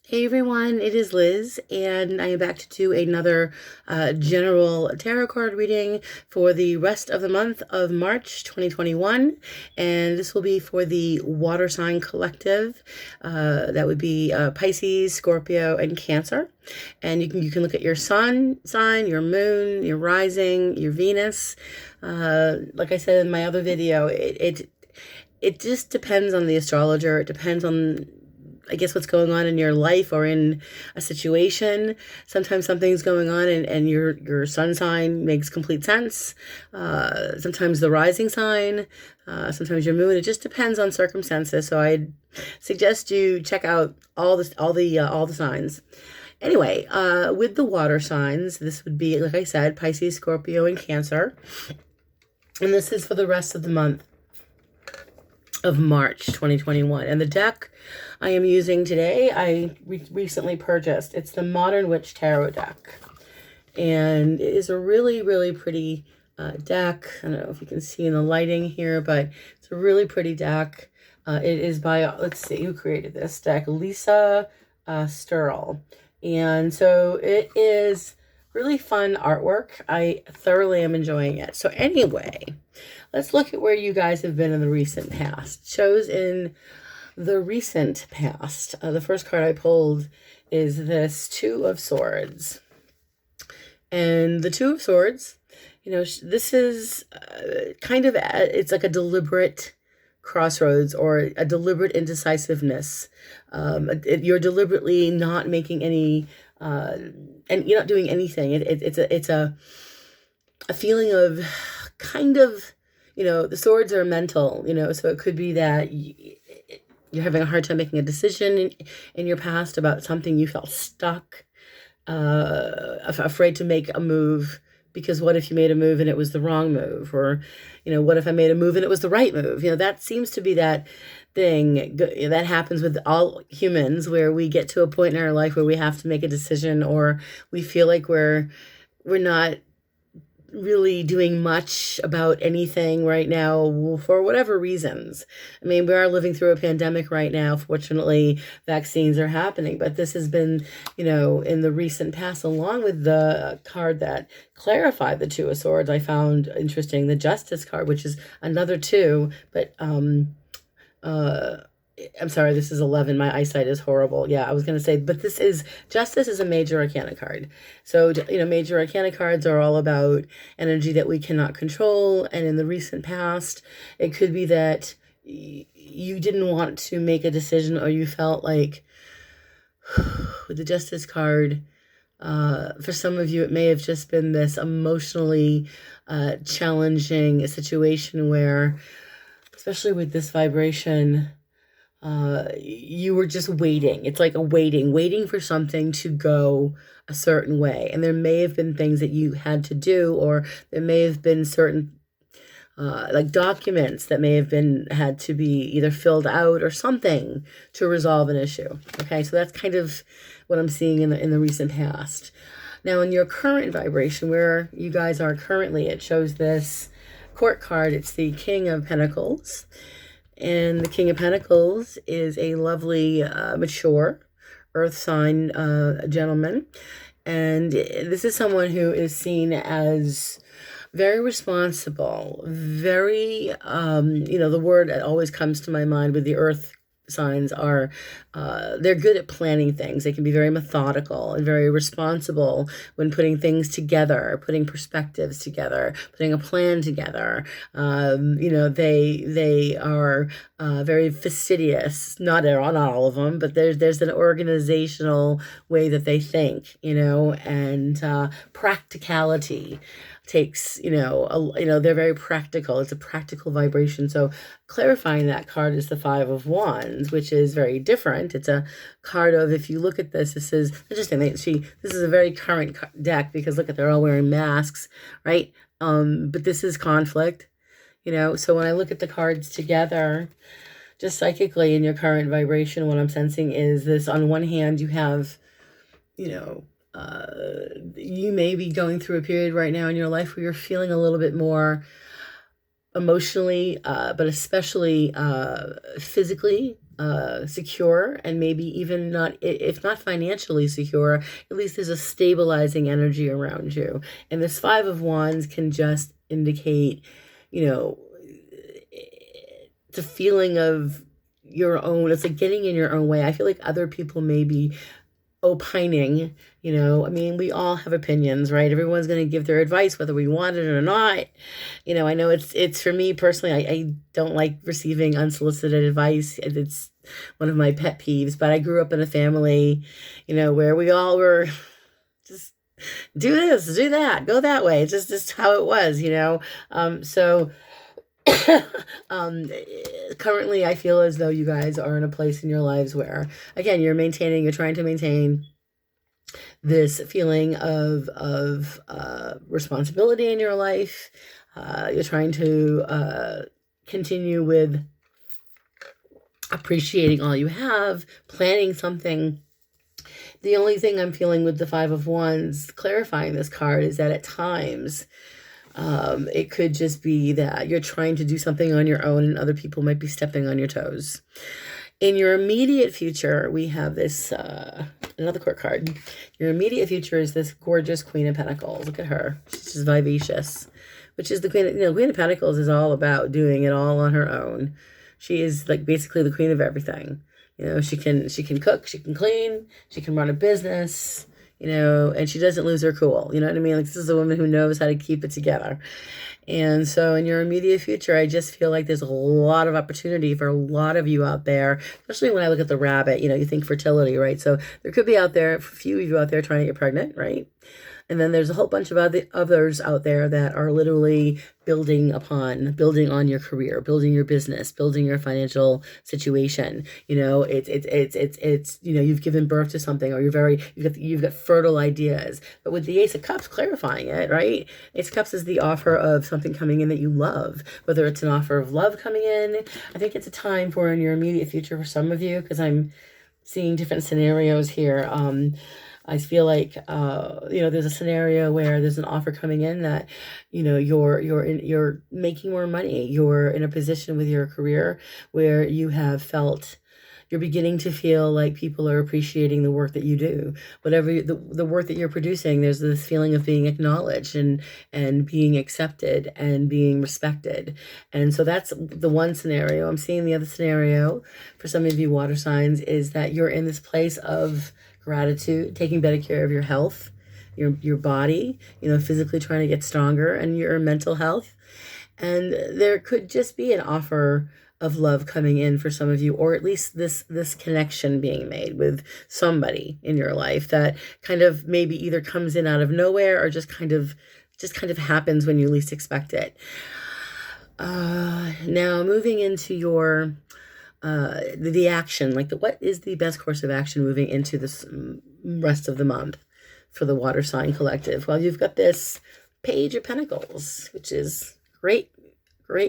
Hey everyone, it is Liz, and I am back to do another general tarot card reading for the rest of the month of March 2021. And this will be for the water sign collective. That would be Pisces, Scorpio, and Cancer. And you can look at your sun sign, your moon, your rising, your Venus. Like I said in my other video, it just depends on the astrologer. It depends on, I guess, what's going on in your life or in a situation. Sometimes something's going on and your sun sign makes complete sense. Sometimes the rising sign, sometimes your moon. It just depends on circumstances. So I'd suggest you check out all the signs. Anyway, with the water signs, this would be, like I said, Pisces, Scorpio, and Cancer. And this is for the rest of the month of March 2021. And the deck I am using today, I recently purchased. It's the Modern Witch Tarot deck. And it is a really, really pretty deck. I don't know if you can see in the lighting here, but it's a really pretty deck. It is by, let's see, who created this deck? Lisa Sturl. And so it is really fun artwork. I thoroughly am enjoying it. So anyway, let's look at where you guys have been in the recent past. Shows in the recent past. The first card I pulled is this Two of Swords. And the Two of Swords, you know, this is kind of, it's like a deliberate crossroads or a deliberate indecisiveness. You're deliberately not making any, and you're not doing anything. It's a feeling of kind of, you know, the swords are mental, you know, so it could be that you're having a hard time making a decision in your past about something you felt stuck, afraid to make a move, because what if you made a move and it was the wrong move? Or, you know, what if I made a move and it was the right move? You know, that seems to be that thing that happens with all humans, where we get to a point in our life where we have to make a decision, or we feel like we're not really doing much about anything right now for whatever reasons. I mean, we are living through a pandemic right now. Fortunately, vaccines are happening, but this has been, you know, in the recent past, along with the card that clarified the Two of Swords, I found interesting, the Justice card, which is another two, but I'm sorry, this is 11. My eyesight is horrible. Yeah, I was going to say, but this is, Justice is a major arcana card. So, you know, major arcana cards are all about energy that we cannot control. And in the recent past, it could be that you didn't want to make a decision, or you felt like, with the Justice card, for some of you, it may have just been this emotionally challenging situation where, especially with this vibration, you were just waiting. It's like a waiting for something to go a certain way. And there may have been things that you had to do, or there may have been certain like documents that may have been had to be either filled out or something to resolve an issue. Okay, so that's kind of what I'm seeing in the recent past. Now, in your current vibration, where you guys are currently, it shows this Court card. It's the King of Pentacles. And the King of Pentacles is a lovely, mature earth sign gentleman. And this is someone who is seen as very responsible, very, you know, the word that always comes to my mind with the earth signs are, they're good at planning things. They can be very methodical and very responsible when putting things together, putting perspectives together, putting a plan together. You know, they are very fastidious. Not on all of them, but there's an organizational way that they think, you know, and practicality takes, you know, they're very practical. It's a practical vibration. So clarifying that card is the Five of Wands, which is very different. It's a card of, if you look at this, this is interesting. This is a very current deck, because look at, they're all wearing masks, right? But this is conflict, you know. So when I look at the cards together, just psychically in your current vibration, what I'm sensing is this: on one hand, you have, you know, you may be going through a period right now in your life where you're feeling a little bit more emotionally, but especially physically secure, and maybe even not, if not financially secure, at least there's a stabilizing energy around you. And this Five of Wands can just indicate, you know, it's a feeling of your own, it's like getting in your own way. I feel like other people may be opining, I mean, we all have opinions, right? Everyone's going to give their advice whether we want it or not. I know it's for me personally, I don't like receiving unsolicited advice. It's one of my pet peeves, but I grew up in a family, where we all were just do this, do that, go that way. It's just how it was. So um, currently I feel as though you guys are in a place in your lives where, again, you're trying to maintain this feeling of responsibility in your life. You're trying to continue with appreciating all you have, planning something. The only thing I'm feeling with the Five of Wands clarifying this card is that at times it could just be that you're trying to do something on your own and other people might be stepping on your toes. In your immediate future, we have this, another court card. Your immediate future is this gorgeous Queen of Pentacles. Look at her. She's just vivacious, which is the Queen of, Queen of Pentacles is all about doing it all on her own. She is like basically the queen of everything. She can cook, she can clean, she can run a business, and she doesn't lose her cool. You know what I mean? Like, this is a woman who knows how to keep it together. And so in your immediate future, I just feel like there's a lot of opportunity for a lot of you out there, especially when I look at the rabbit, you think fertility, right? So there could be a few of you out there trying to get pregnant, right? And then there's a whole bunch of others out there that are literally building on your career, building your business, building your financial situation. It's you've given birth to something, or you've got fertile ideas. But with the Ace of Cups clarifying it, right? Ace of Cups is the offer of something coming in that you love, whether it's an offer of love coming in. I think it's a time for in your immediate future for some of you, because I'm seeing different scenarios here. I feel like there's a scenario where there's an offer coming in that you're making more money. You're in a position with your career where you're beginning to feel like people are appreciating the work that you do. Whatever the work that you're producing, there's this feeling of being acknowledged and being accepted and being respected. And so that's the one scenario. I'm seeing the other scenario for some of you water signs is that you're in this place of gratitude, taking better care of your health, your body, physically trying to get stronger, and your mental health. And there could just be an offer of love coming in for some of you, or at least this connection being made with somebody in your life that kind of maybe either comes in out of nowhere or just kind of happens when you least expect it. Now moving into your the action, like what is the best course of action moving into this rest of the month for the water sign collective? Well, you've got this Page of Pentacles, which is great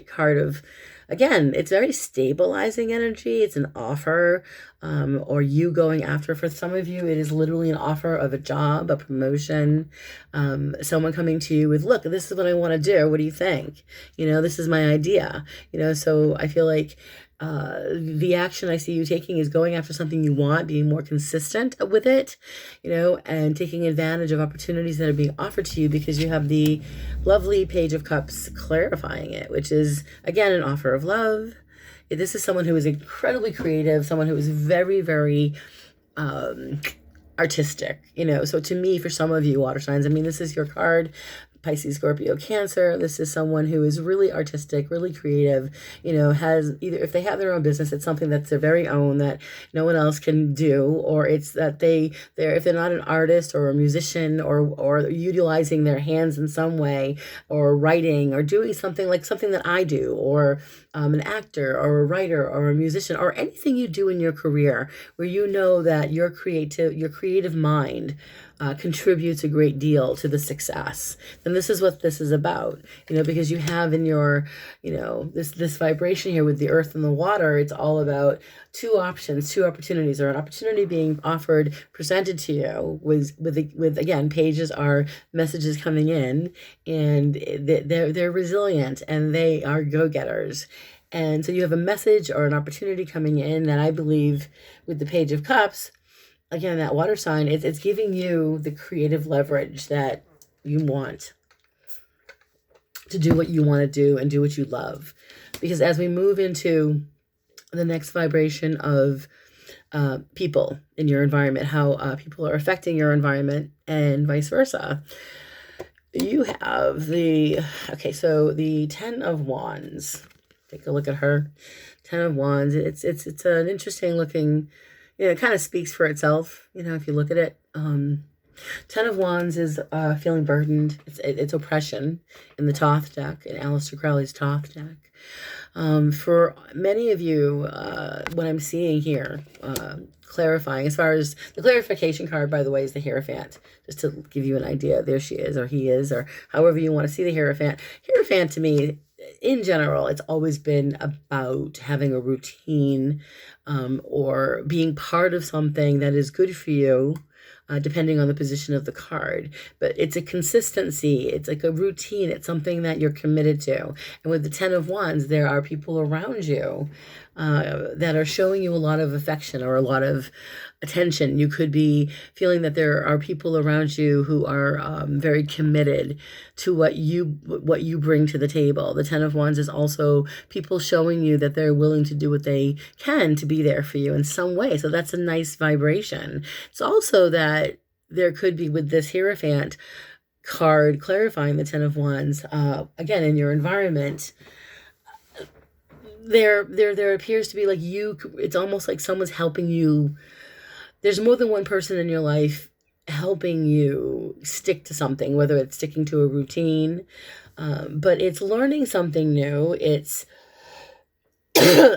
card of, again, it's very stabilizing energy. It's an offer, or you going after. For some of you, it is literally an offer of a job, a promotion, someone coming to you with, look, this is what I want to do. What do you think? This is my idea. So I feel like the action I see you taking is going after something you want, being more consistent with it, and taking advantage of opportunities that are being offered to you, because you have the lovely Page of Cups clarifying it, which is, again, an offer of love. This is someone who is incredibly creative, someone who is very, very artistic, So to me, for some of you water signs, I mean, this is your card, Pisces, Scorpio, Cancer. This is someone who is really artistic, really creative, has either, if they have their own business, it's something that's their very own that no one else can do, or it's that if they're not an artist or a musician or utilizing their hands in some way, or writing or doing something that I do, or an actor or a writer or a musician, or anything you do in your career where that your creative mind contributes a great deal to the success, then this is what this is about, because you have in your, this vibration here with the earth and the water. It's all about two options, two opportunities, or an opportunity being offered, presented to you with again, pages are messages coming in, and they're resilient and they are go-getters. And so you have a message or an opportunity coming in that I believe with the Page of Cups, again, that water sign, it's giving you the creative leverage that you want to do what you want to do and do what you love. Because as we move into the next vibration of people in your environment, how people are affecting your environment and vice versa, you have so the 10 of Wands. Take a look at her. 10 of Wands. It's an interesting looking, it kind of speaks for itself, if you look at it. 10 of Wands is feeling burdened. It's oppression in the Thoth deck, in Aleister Crowley's Thoth deck. For many of you, what I'm seeing here, clarifying, as far as the clarification card, by the way, is the Hierophant, just to give you an idea. There she is, or he is, or however you want to see the Hierophant. Hierophant, to me, in general, it's always been about having a routine, or being part of something that is good for you, depending on the position of the card. But it's a consistency. It's like a routine. It's something that you're committed to. And with the 10 of Wands, there are people around you that are showing you a lot of affection or a lot of attention. You could be feeling that there are people around you who are very committed to what you bring to the table. The 10 of Wands is also people showing you that they're willing to do what they can to be there for you in some way. So that's a nice vibration. It's also that there could be, with this Hierophant card clarifying the 10 of Wands, again, in your environment, there appears to be like it's almost like someone's helping you. There's more than one person in your life helping you stick to something, whether it's sticking to a routine, but it's learning something new. It's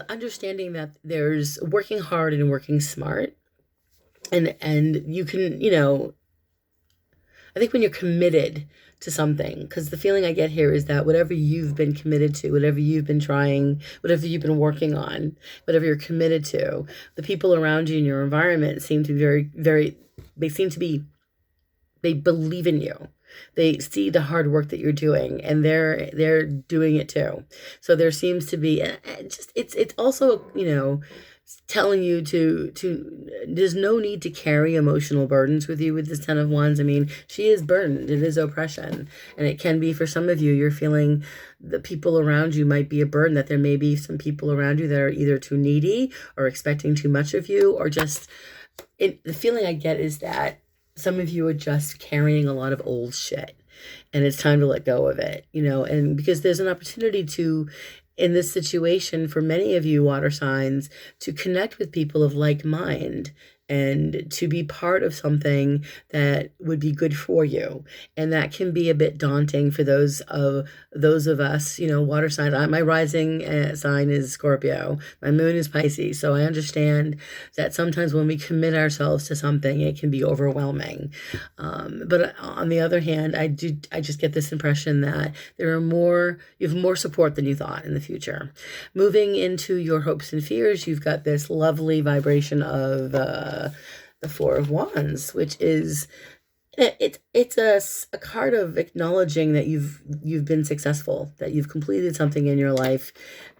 understanding that there's working hard and working smart. And you can, I think when you're committed to something, because the feeling I get here is that whatever you've been committed to, whatever you've been trying, whatever you've been working on, whatever you're committed to, the people around you in your environment seem to be they believe in you. They see the hard work that you're doing, and they're doing it too. So there seems to be it's also, telling you to there's no need to carry emotional burdens with you with this 10 of Wands. I mean, she is burdened. It is oppression. And it can be, for some of you, you're feeling the people around you might be a burden, that there may be some people around you that are either too needy or expecting too much of you, or just the feeling I get is that some of you are just carrying a lot of old shit and it's time to let go of it, and because there's an opportunity to, in this situation, for many of you water signs, to connect with people of like mind and to be part of something that would be good for you. And that can be a bit daunting for those of us, water signs. My rising sign is Scorpio. My moon is Pisces. So I understand that sometimes when we commit ourselves to something, it can be overwhelming. But on the other hand, I just get this impression that you have more support than you thought in the future. Moving into your hopes and fears, you've got this lovely vibration of the Four of Wands, which is it's a card of acknowledging that you've been successful, that you've completed something in your life,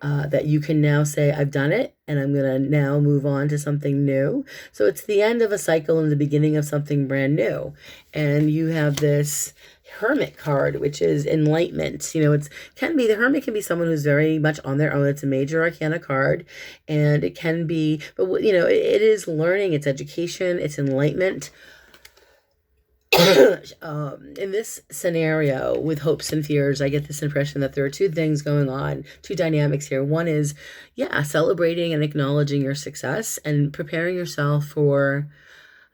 that you can now say, I've done it, and I'm gonna now move on to something new. So it's the end of a cycle and the beginning of something brand new. And you have this Hermit card, which is enlightenment. The Hermit can be someone who's very much on their own. It's a major arcana card, and it can be, but it is learning, it's education, it's enlightenment. In this scenario with hopes and fears, I get this impression that there are two things going on, two dynamics here. One is, celebrating and acknowledging your success and preparing yourself for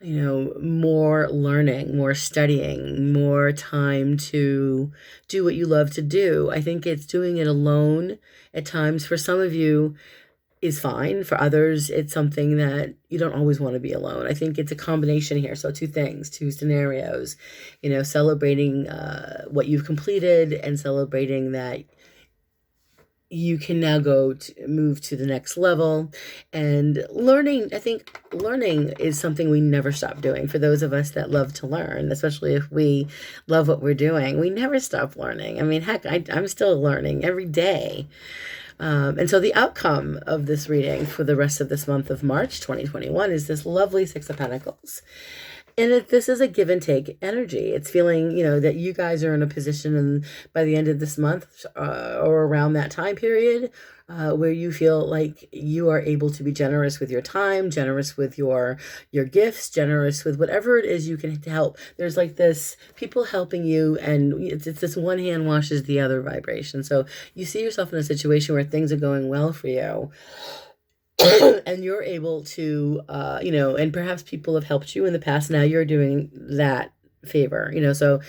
more learning, more studying, more time to do what you love to do. I think it's doing it alone at times. For some of you is fine. For others, it's something that you don't always want to be alone. I think it's a combination here. So two things, two scenarios, celebrating what you've completed and celebrating that you can now move to the next level. And learning, I think learning is something we never stop doing. For those of us that love to learn, especially if we love what we're doing, we never stop learning. I mean, heck, I'm still learning every day. And so the outcome of this reading for the rest of this month of March 2021 is this lovely Six of Pentacles. And this is a give and take energy. It's feeling, that you guys are in a position and by the end of this month or around that time period where you feel like you are able to be generous with your time, generous with your gifts, generous with whatever it is you can help. There's like this people helping you, and it's this one hand washes the other vibration. So you see yourself in a situation where things are going well for you. And you're able to, and perhaps people have helped you in the past. Now you're doing that favor, so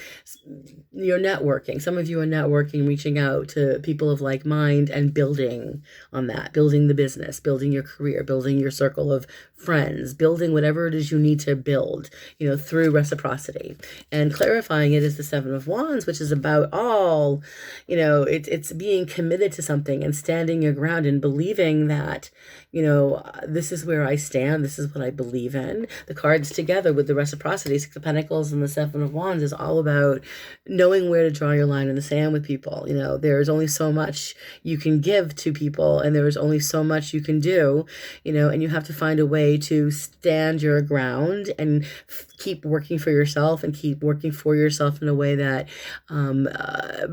you're networking. Some of you are networking, reaching out to people of like mind and building on that, building the business, building your career, building your circle of friends, building whatever it is you need to build, through reciprocity. And clarifying it is the Seven of Wands, which is about all, it's being committed to something and standing your ground and believing that, this is where I stand. This is what I believe in. The cards together with the reciprocity, Six of Pentacles and the Seven of Wands, is all about knowing where to draw your line in the sand with people. There's only so much you can give to people, and there's only so much you can do, and you have to find a way to stand your ground and keep working for yourself and keep working for yourself in a way that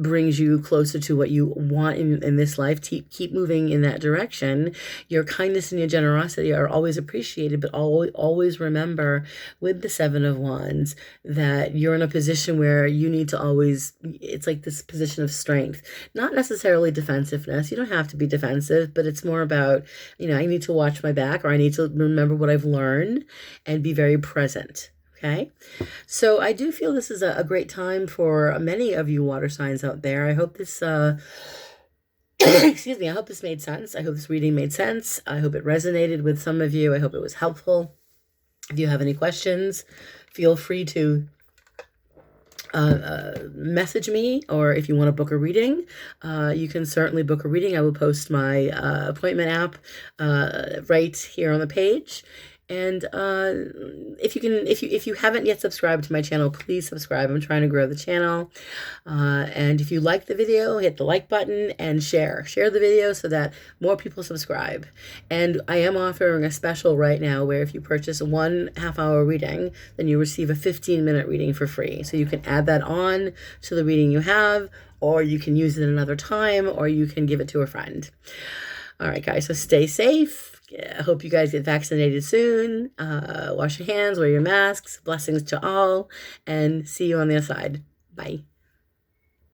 brings you closer to what you want in this life. Keep moving in that direction. Your kindness and your generosity are always appreciated, but always remember with the Seven of Wands that you're in a position where you need to always, it's like this position of strength, not necessarily defensiveness. You don't have to be defensive, but it's more about, I need to watch my back, or I need to remember what I've learned and be very present. Okay, so I do feel this is a great time for many of you water signs out there. I hope this, excuse me, I hope this made sense. I hope this reading made sense. I hope it resonated with some of you. I hope it was helpful. If you have any questions, feel free to message me, or if you want to book a reading, you can certainly book a reading. I will post my appointment app right here on the page. And if you haven't yet subscribed to my channel, please subscribe. I'm trying to grow the channel. And if you like the video, hit the like button and share the video so that more people subscribe. And I am offering a special right now where if you purchase a 1.5 hour reading, then you receive a 15-minute reading for free. So you can add that on to the reading you have, or you can use it another time, or you can give it to a friend. All right, guys, so stay safe. I hope you guys get vaccinated soon. Wash your hands, wear your masks. Blessings to all, and see you on the other side. Bye.